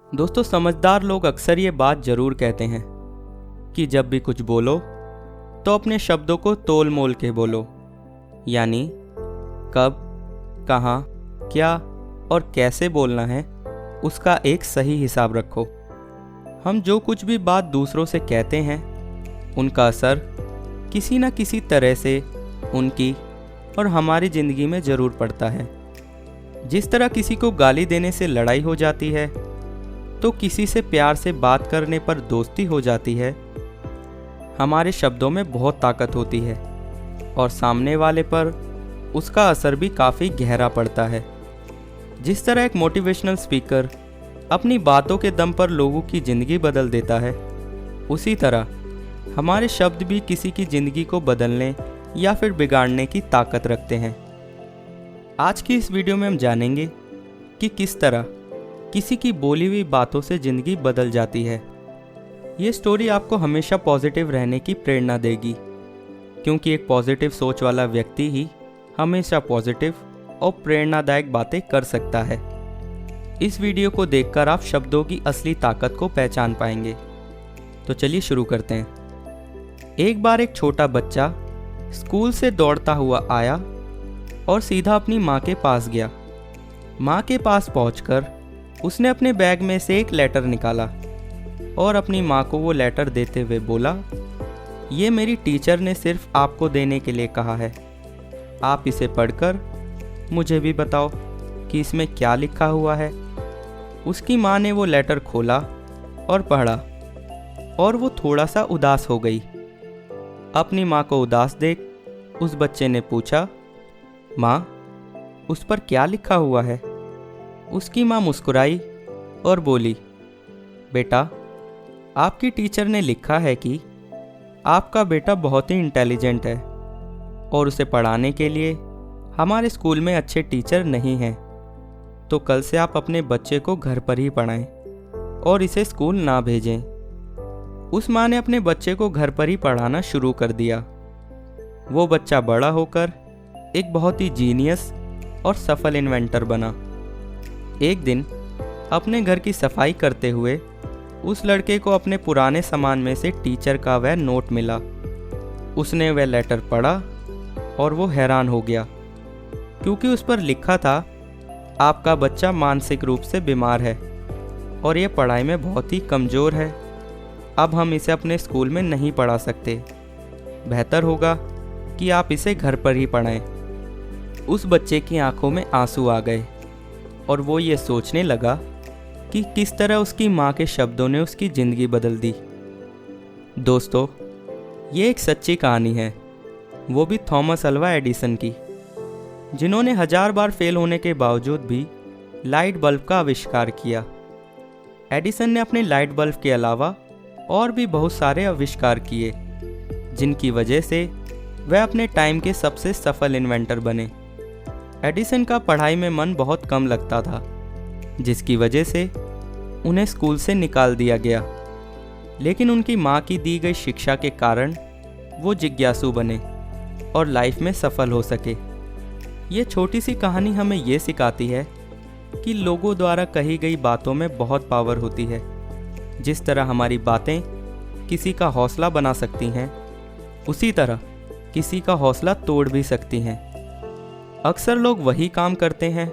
दोस्तों, समझदार लोग अक्सर ये बात ज़रूर कहते हैं कि जब भी कुछ बोलो तो अपने शब्दों को तोल मोल के बोलो। यानी कब, कहाँ, क्या और कैसे बोलना है उसका एक सही हिसाब रखो। हम जो कुछ भी बात दूसरों से कहते हैं उनका असर किसी न किसी तरह से उनकी और हमारी ज़िंदगी में ज़रूर पड़ता है। जिस तरह किसी को गाली देने से लड़ाई हो जाती है तो किसी से प्यार से बात करने पर दोस्ती हो जाती है। हमारे शब्दों में बहुत ताकत होती है और सामने वाले पर उसका असर भी काफ़ी गहरा पड़ता है। जिस तरह एक मोटिवेशनल स्पीकर अपनी बातों के दम पर लोगों की ज़िंदगी बदल देता है, उसी तरह हमारे शब्द भी किसी की ज़िंदगी को बदलने या फिर बिगाड़ने की ताकत रखते हैं। आज की इस वीडियो में हम जानेंगे कि किस तरह किसी की बोली हुई बातों से ज़िंदगी बदल जाती है। ये स्टोरी आपको हमेशा पॉजिटिव रहने की प्रेरणा देगी, क्योंकि एक पॉजिटिव सोच वाला व्यक्ति ही हमेशा पॉजिटिव और प्रेरणादायक बातें कर सकता है। इस वीडियो को देखकर आप शब्दों की असली ताकत को पहचान पाएंगे। तो चलिए शुरू करते हैं। एक बार एक छोटा बच्चा स्कूल से दौड़ता हुआ आया और सीधा अपनी माँ के पास गया। माँ के पास पहुंचकर उसने अपने बैग में से एक लेटर निकाला और अपनी माँ को वो लेटर देते हुए बोला, ये मेरी टीचर ने सिर्फ आपको देने के लिए कहा है। आप इसे पढ़कर मुझे भी बताओ कि इसमें क्या लिखा हुआ है। उसकी माँ ने वो लेटर खोला और पढ़ा और वो थोड़ा सा उदास हो गई। अपनी माँ को उदास देख उस बच्चे ने पूछा, माँ, उस पर क्या लिखा हुआ है? उसकी माँ मुस्कुराई और बोली, बेटा, आपकी टीचर ने लिखा है कि आपका बेटा बहुत ही इंटेलिजेंट है और उसे पढ़ाने के लिए हमारे स्कूल में अच्छे टीचर नहीं हैं, तो कल से आप अपने बच्चे को घर पर ही पढ़ाएं और इसे स्कूल ना भेजें। उस माँ ने अपने बच्चे को घर पर ही पढ़ाना शुरू कर दिया। वो बच्चा बड़ा होकर एक बहुत ही जीनियस और सफल इन्वेंटर बना। एक दिन अपने घर की सफाई करते हुए उस लड़के को अपने पुराने सामान में से टीचर का वह नोट मिला। उसने वह लेटर पढ़ा और वो हैरान हो गया, क्योंकि उस पर लिखा था, आपका बच्चा मानसिक रूप से बीमार है और ये पढ़ाई में बहुत ही कमज़ोर है। अब हम इसे अपने स्कूल में नहीं पढ़ा सकते। बेहतर होगा कि आप इसे घर पर ही पढ़ाएं। उस बच्चे की आंखों में आंसू आ गए और वो ये सोचने लगा कि किस तरह उसकी माँ के शब्दों ने उसकी ज़िंदगी बदल दी। दोस्तों, ये एक सच्ची कहानी है, वो भी थॉमस अल्वा एडिसन की, जिन्होंने 1000 बार फेल होने के बावजूद भी लाइट बल्ब का आविष्कार किया। एडिसन ने अपने लाइट बल्ब के अलावा और भी बहुत सारे आविष्कार किए, जिनकी वजह से वह अपने टाइम के सबसे सफल इन्वेंटर बने। एडिसन का पढ़ाई में मन बहुत कम लगता था, जिसकी वजह से उन्हें स्कूल से निकाल दिया गया। लेकिन उनकी माँ की दी गई शिक्षा के कारण वो जिज्ञासु बने और लाइफ में सफल हो सके। ये छोटी सी कहानी हमें ये सिखाती है कि लोगों द्वारा कही गई बातों में बहुत पावर होती है। जिस तरह हमारी बातें किसी का हौसला बना सकती हैं, उसी तरह किसी का हौसला तोड़ भी सकती हैं। अक्सर लोग वही काम करते हैं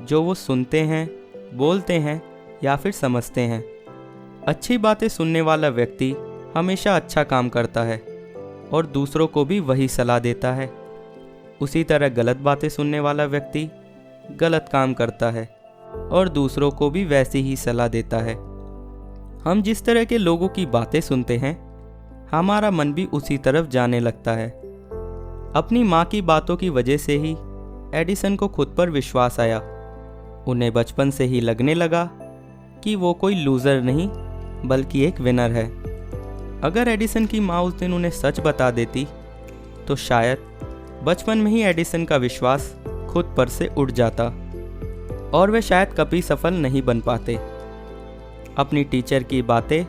जो वो सुनते हैं, बोलते हैं या फिर समझते हैं। अच्छी बातें सुनने वाला व्यक्ति हमेशा अच्छा काम करता है और दूसरों को भी वही सलाह देता है। उसी तरह गलत बातें सुनने वाला व्यक्ति गलत काम करता है और दूसरों को भी वैसी ही सलाह देता है। हम जिस तरह के लोगों की बातें सुनते हैं, हमारा मन भी उसी तरफ जाने लगता है। अपनी माँ की बातों की वजह से ही एडिसन को खुद पर विश्वास आया। उन्हें बचपन से ही लगने लगा कि वो कोई लूज़र नहीं बल्कि एक विनर है। अगर एडिसन की माँ उस दिन उन्हें सच बता देती तो शायद बचपन में ही एडिसन का विश्वास खुद पर से उठ जाता और वे शायद कभी सफल नहीं बन पाते। अपनी टीचर की बातें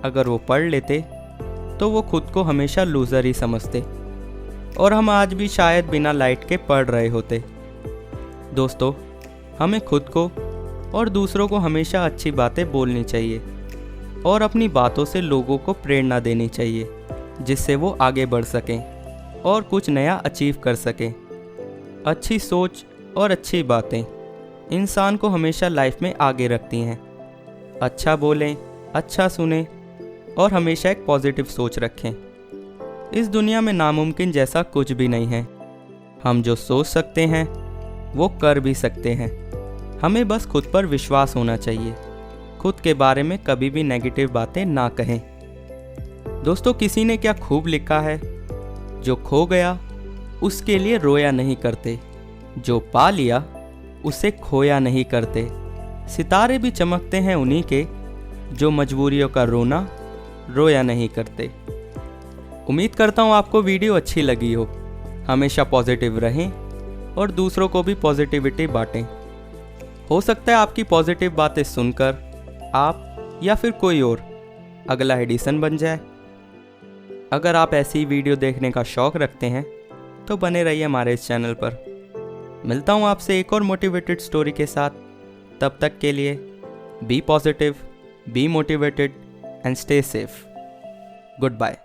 अगर वो पढ़ लेते तो वो खुद को हमेशा लूज़र ही समझते और हम आज भी शायद बिना लाइट के पढ़ रहे होते। दोस्तों, हमें खुद को और दूसरों को हमेशा अच्छी बातें बोलनी चाहिए और अपनी बातों से लोगों को प्रेरणा देनी चाहिए, जिससे वो आगे बढ़ सकें और कुछ नया अचीव कर सकें। अच्छी सोच और अच्छी बातें इंसान को हमेशा लाइफ में आगे रखती हैं। अच्छा बोलें, अच्छा सुनें और हमेशा एक पॉजिटिव सोच रखें। इस दुनिया में नामुमकिन जैसा कुछ भी नहीं है। हम जो सोच सकते हैं वो कर भी सकते हैं। हमें बस खुद पर विश्वास होना चाहिए। खुद के बारे में कभी भी नेगेटिव बातें ना कहें। दोस्तों, किसी ने क्या खूब लिखा है, जो खो गया उसके लिए रोया नहीं करते, जो पा लिया उसे खोया नहीं करते। सितारे भी चमकते हैं उन्हीं के, जो मजबूरियों का रोना रोया नहीं करते। उम्मीद करता हूँ आपको वीडियो अच्छी लगी हो। हमेशा पॉजिटिव रहें और दूसरों को भी पॉजिटिविटी बांटें। हो सकता है आपकी पॉजिटिव बातें सुनकर आप या फिर कोई और अगला एडिसन बन जाए। अगर आप ऐसी वीडियो देखने का शौक़ रखते हैं तो बने रहिए हमारे इस चैनल पर। मिलता हूँ आपसे एक और मोटिवेटेड स्टोरी के साथ। तब तक के लिए be positive, be motivated and stay safe. Good bye.